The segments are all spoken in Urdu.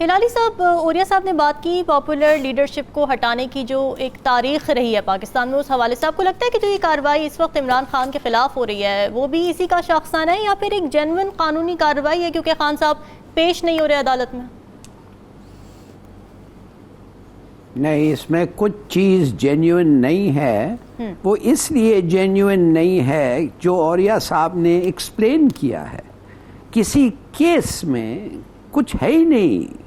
ہلالی صاحب، اوریا صاحب نے بات کی پاپولر لیڈرشپ کو ہٹانے کی جو ایک تاریخ رہی ہے پاکستان میں، اس حوالے سے آپ کو لگتا ہے کہ جو یہ کارروائی اس وقت عمران خان کے خلاف ہو رہی ہے وہ بھی اسی کا شاخسانہ ہے یا پھر ایک جینوئن قانونی کارروائی ہے کیونکہ خان صاحب پیش نہیں ہو رہے عدالت میں؟ نہیں، اس میں کچھ چیز جینیوئن نہیں ہے. وہ اس لیے جینیوئن نہیں ہے جو اوریا صاحب نے ایکسپلین کیا ہے. کسی کیس میں کچھ ہے ہی نہیں.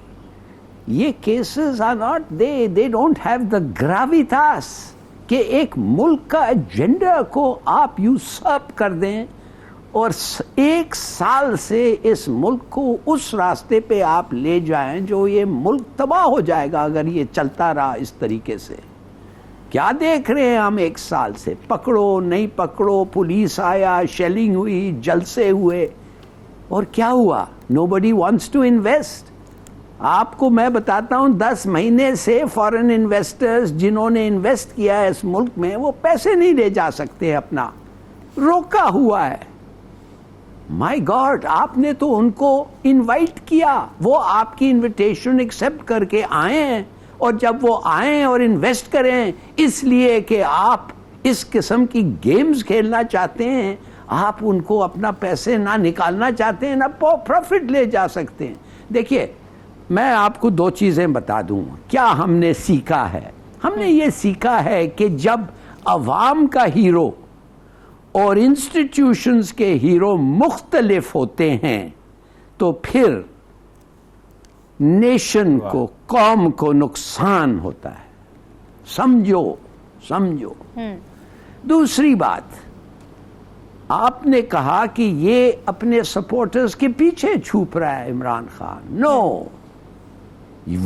یہ cases are not they don't have the gravitas کہ ایک ملک کا ایجنڈا کو آپ یوسرپ کر دیں اور 1 سال سے اس ملک کو اس راستے پہ آپ لے جائیں جو یہ ملک تباہ ہو جائے گا اگر یہ چلتا رہا اس طریقے سے. کیا دیکھ رہے ہیں ہم 1 سال سے؟ پکڑو نہیں پکڑو، پولیس آیا، شیلنگ ہوئی، جلسے ہوئے، اور کیا ہوا؟ nobody wants to invest. آپ کو میں بتاتا ہوں 10 مہینے سے فارن انویسٹرز جنہوں نے انویسٹ کیا ہے اس ملک میں وہ پیسے نہیں لے جا سکتے، اپنا روکا ہوا ہے. مائی گاڈ، آپ نے تو ان کو انوائٹ کیا، وہ آپ کی انویٹیشن ایکسیپٹ کر کے آئے ہیں، اور جب وہ آئیں اور انویسٹ کریں اس لیے کہ آپ اس قسم کی گیمز کھیلنا چاہتے ہیں، آپ ان کو اپنا پیسے نہ نکالنا چاہتے ہیں نہ پروفٹ لے جا سکتے ہیں. دیکھیے، میں آپ کو 2 چیزیں بتا دوں کیا ہم نے سیکھا ہے. ہم نے یہ سیکھا ہے کہ جب عوام کا ہیرو اور انسٹیٹیوشنز کے ہیرو مختلف ہوتے ہیں تو پھر نیشن کو، قوم کو نقصان ہوتا ہے. سمجھو. دوسری بات، آپ نے کہا کہ یہ اپنے سپورٹرز کے پیچھے چھپ رہا ہے عمران خان. نو،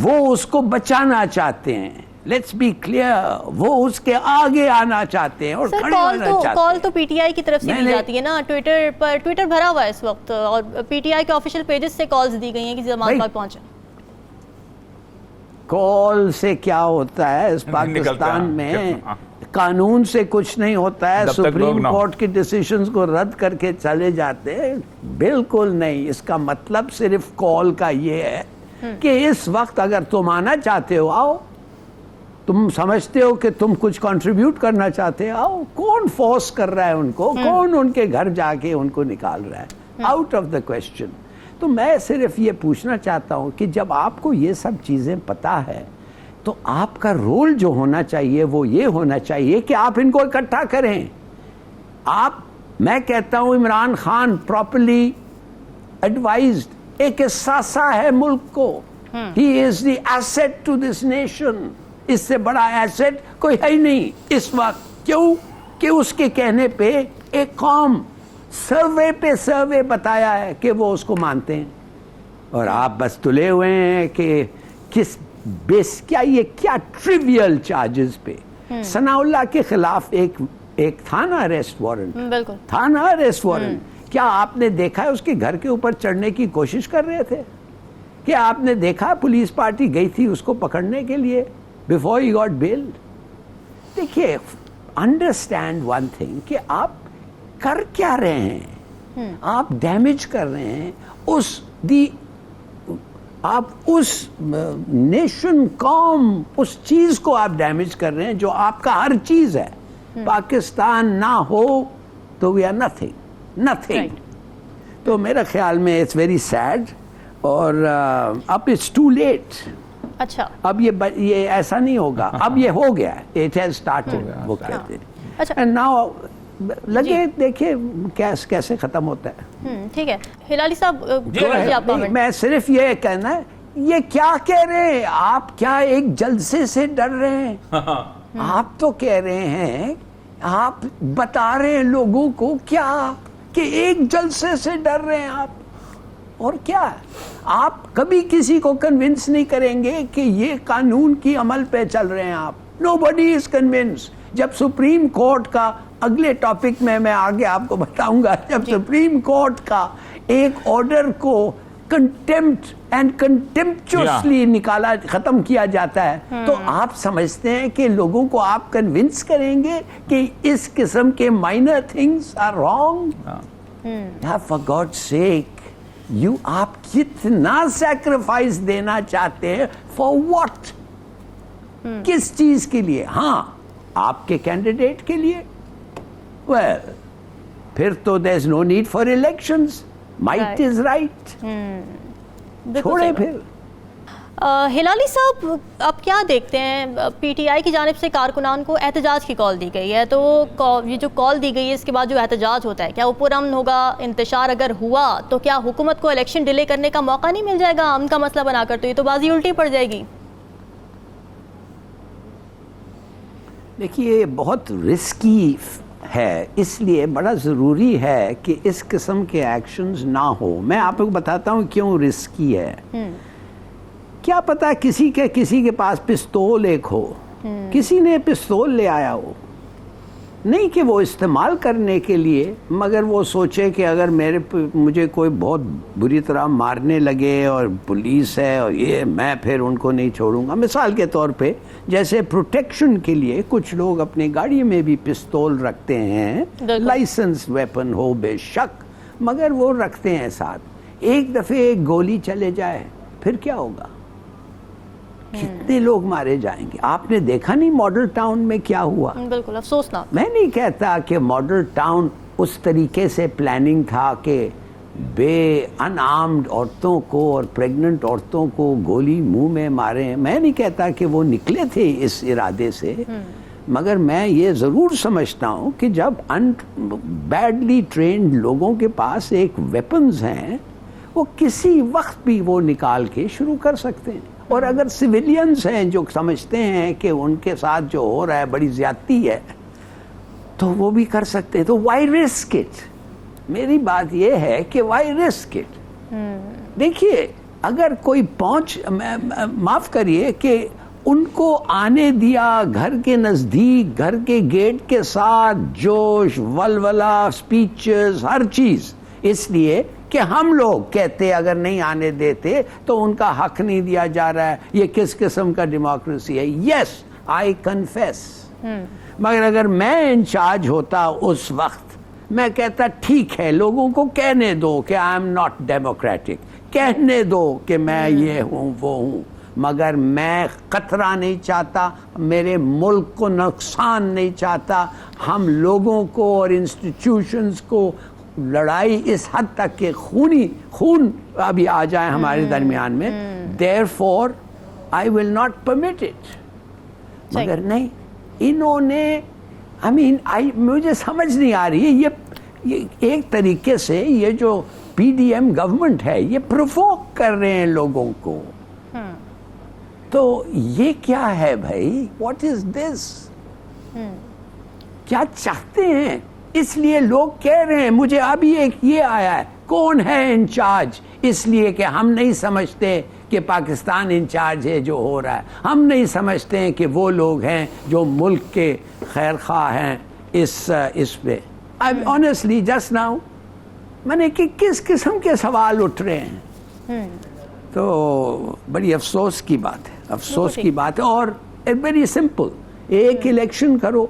وہ اس کو بچانا چاہتے ہیں. لیٹس بی کلیئر، وہ اس کے آگے آنا چاہتے ہیں اور کھڑے ہونا چاہتے ہیں. کال تو پی ٹی آئی کی طرف سے دی جاتی ہے نا، ٹویٹر بھرا ہوا ہے اس وقت، اور پی ٹی آئی کے آفیشیل پیجز سے کالز دی گئی ہیں کہ زمان پاک پہنچے. کال سے کیا ہوتا ہے اس پاکستان میں؟ قانون سے کچھ نہیں ہوتا ہے. سپریم کورٹ کی ڈیسیشنز کو رد کر کے چلے جاتے ہیں؟ بالکل نہیں. اس کا مطلب صرف کال کا یہ ہے کہ اس وقت اگر تم آنا چاہتے ہو آؤ، تم سمجھتے ہو کہ تم کچھ کنٹریبیوٹ کرنا چاہتے ہو آؤ. کون فورس کر رہا ہے ان کو؟ کون ان کے گھر جا کے ان کو نکال رہا ہے؟ Out of the question. تو میں صرف یہ پوچھنا چاہتا ہوں کہ جب آپ کو یہ سب چیزیں پتہ ہے تو آپ کا رول جو ہونا چاہیے وہ یہ ہونا چاہیے کہ آپ ان کو اکٹھا کریں. میں کہتا ہوں عمران خان پراپرلی ایڈوائزڈ، ایک احساسہ ہے ملک کو. He is the asset to this nation. اس سے بڑا ایسٹ کوئی ہے ہی نہیں اس وقت. کیوں کہ اس کے کہنے پہ ایک قوم سروے پہ سروے بتایا ہے کہ وہ اس کو مانتے ہیں، اور آپ بس تلے ہوئے ہیں کہ کس بیس، کیا ٹریویل چارجز پہ. ثناء اللہ کے خلاف ایک تھا نا اریسٹ وارنٹ، بالکل تھا نا اریسٹ وارنٹ. کیا آپ نے دیکھا ہے اس کے گھر کے اوپر چڑھنے کی کوشش کر رہے تھے؟ کیا آپ نے دیکھا پولیس پارٹی گئی تھی اس کو پکڑنے کے لیے before he got bailed؟ دیکھیے، انڈرسٹینڈ ون تھنگ کہ آپ کر کیا رہے ہیں. آپ ڈیمیج کر رہے ہیں آپ اس نیشن، قوم، اس چیز کو آپ ڈیمیج کر رہے ہیں جو آپ کا ہر چیز ہے. پاکستان نہ ہو تو وی آر نتھنگ. تو میرے خیال میں اٹس ویری سیڈ، اور اب اٹس ٹو لیٹ. اچھا، اب یہ ایسا نہیں ہوگا. اب یہ ہو گیا، اٹ ہیز اسٹارٹڈ، وہ کہتے ہیں. اینڈ ناؤ لگے دیکھیں کیسے ختم ہوتا ہے. ٹھیک ہے ہلالی صاحب، میں صرف یہ کہنا ہے، یہ کیا کہہ رہے ہیں آپ؟ کیا ایک جلسے سے ڈر رہے ہیں؟ آپ تو کہہ رہے ہیں، آپ بتا رہے ہیں لوگوں کو کیا کہ ایک جلسے سے ڈر رہے ہیں آپ. اور کیا آپ کبھی کسی کو کنونس نہیں کریں گے کہ یہ قانون کی عمل پہ چل رہے ہیں آپ. نوبڈی از کنونس. جب سپریم کورٹ کا اگلے ٹاپک میں آگے آپ کو بتاؤں گا، جب سپریم کورٹ کا ایک آرڈر کو کنٹمپٹ اینڈ کنٹمپچوسلی ختم کیا جاتا ہے تو آپ سمجھتے ہیں کہ لوگوں کو آپ کنونس کریں گے کہ اس قسم کے minor things are wrong? For God's sake, آپ کتنا سیکریفائس دینا چاہتے ہیں فار واٹ؟ کس چیز کے لیے؟ ہاں آپ کے کینڈیڈیٹ کے لیے، ویل پھر تو there is no need for elections, might is right, چھوڑے پھر۔ ہلالی صاحب، آپ کیا دیکھتے ہیں، پی ٹی آئی کی جانب سے کارکنان کو احتجاج کی کال دی گئی ہے، تو یہ جو کال دی گئی ہے اس کے بعد جو احتجاج ہوتا ہے، کیا وہ پرامن ہوگا؟ انتشار اگر ہوا تو کیا حکومت کو الیکشن ڈیلے کرنے کا موقع نہیں مل جائے گا امن کا مسئلہ بنا کر؟ تو یہ تو بازی الٹی پڑ جائے گی۔ دیکھیے یہ بہت رسکی ہے، اس لیے بڑا ضروری ہے کہ اس قسم کے ایکشنز نہ ہو۔ میں آپ کو بتاتا ہوں کیوں رسکی ہے۔ کیا پتا کسی کے پاس پستول ایک ہو، کسی نے پستول لے آیا ہو، نہیں کہ وہ استعمال کرنے کے لیے، مگر وہ سوچے کہ اگر مجھے کوئی بہت بری طرح مارنے لگے اور پولیس ہے اور یہ، میں پھر ان کو نہیں چھوڑوں گا۔ مثال کے طور پہ جیسے پروٹیکشن کے لیے کچھ لوگ اپنی گاڑی میں بھی پستول رکھتے ہیں، لائسنس ویپن ہو بے شک، مگر وہ رکھتے ہیں ساتھ۔ ایک دفعہ ایک گولی چلے جائے پھر کیا ہوگا؟ کتنے لوگ مارے جائیں گے؟ آپ نے دیکھا نہیں ماڈل ٹاؤن میں کیا ہوا؟ بالکل افسوسناک۔ میں نہیں کہتا کہ ماڈل ٹاؤن اس طریقے سے پلاننگ تھا کہ بے ان آرمڈ عورتوں کو اور پریگننٹ عورتوں کو گولی منہ میں ماریں، میں نہیں کہتا کہ وہ نکلے تھے اس ارادے سے، مگر میں یہ ضرور سمجھتا ہوں کہ جب بیڈلی ٹرینڈ لوگوں کے پاس ایک ویپنز ہیں، وہ کسی وقت بھی وہ نکال کے شروع کر سکتے ہیں، اور اگر سویلینز ہیں جو سمجھتے ہیں کہ ان کے ساتھ جو ہو رہا ہے بڑی زیادتی ہے تو وہ بھی کر سکتے ہیں، تو وائی رسک اٹ؟ میری بات یہ ہے کہ وائی رسک اٹ؟ دیکھیے اگر کوئی معاف کریے کہ ان کو آنے دیا گھر کے نزدیک، گھر کے گیٹ کے ساتھ، جوش ولولہ، سپیچز، ہر چیز، اس لیے کہ ہم لوگ کہتے اگر نہیں آنے دیتے تو ان کا حق نہیں دیا جا رہا ہے، یہ کس قسم کا ڈیموکریسی ہے؟ یس آئی کنفیس، مگر اگر میں انچارج ہوتا اس وقت، میں کہتا ٹھیک ہے لوگوں کو کہنے دو کہ آئی ایم ناٹ ڈیموکریٹک، کہنے دو کہ میں یہ ہوں وہ ہوں، مگر میں خطرہ نہیں چاہتا، میرے ملک کو نقصان نہیں چاہتا، ہم لوگوں کو اور انسٹیٹیوشنز کو لڑائی اس حد تک کہ خون ابھی آ جائے ہمارے درمیان میں، therefore I will not permit it۔ مگر نہیں، انہوں نے مجھے سمجھ نہیں آ رہی ہے، یہ ایک طریقے سے یہ جو پی ڈی ایم گورنمنٹ ہے یہ پروووک کر رہے ہیں لوگوں کو، تو یہ کیا ہے بھائی؟ واٹ از دس؟ کیا چاہتے ہیں؟ اس لیے لوگ کہہ رہے ہیں، مجھے ابھی ایک یہ آیا ہے، کون ہے انچارج؟ اس لیے کہ ہم نہیں سمجھتے کہ پاکستان انچارج ہے جو ہو رہا ہے، ہم نہیں سمجھتے ہیں کہ وہ لوگ ہیں جو ملک کے خیر خواہ ہیں اس پہ۔ آنیسٹلی جسٹ ناؤ میں نے کہ کس قسم کے سوال اٹھ رہے ہیں، تو بڑی افسوس کی بات ہے، افسوس کی بات ہے۔ اور ویری سمپل، ایک الیکشن کرو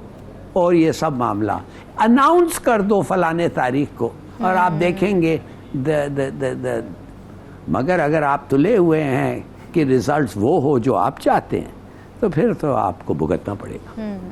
اور یہ سب معاملہ اناؤنس کر دو فلانے تاریخ کو، اور آپ دیکھیں گے مگر اگر آپ تلے ہوئے ہیں کہ ریزلٹس وہ ہو جو آپ چاہتے ہیں تو پھر تو آپ کو بھگتنا پڑے گا۔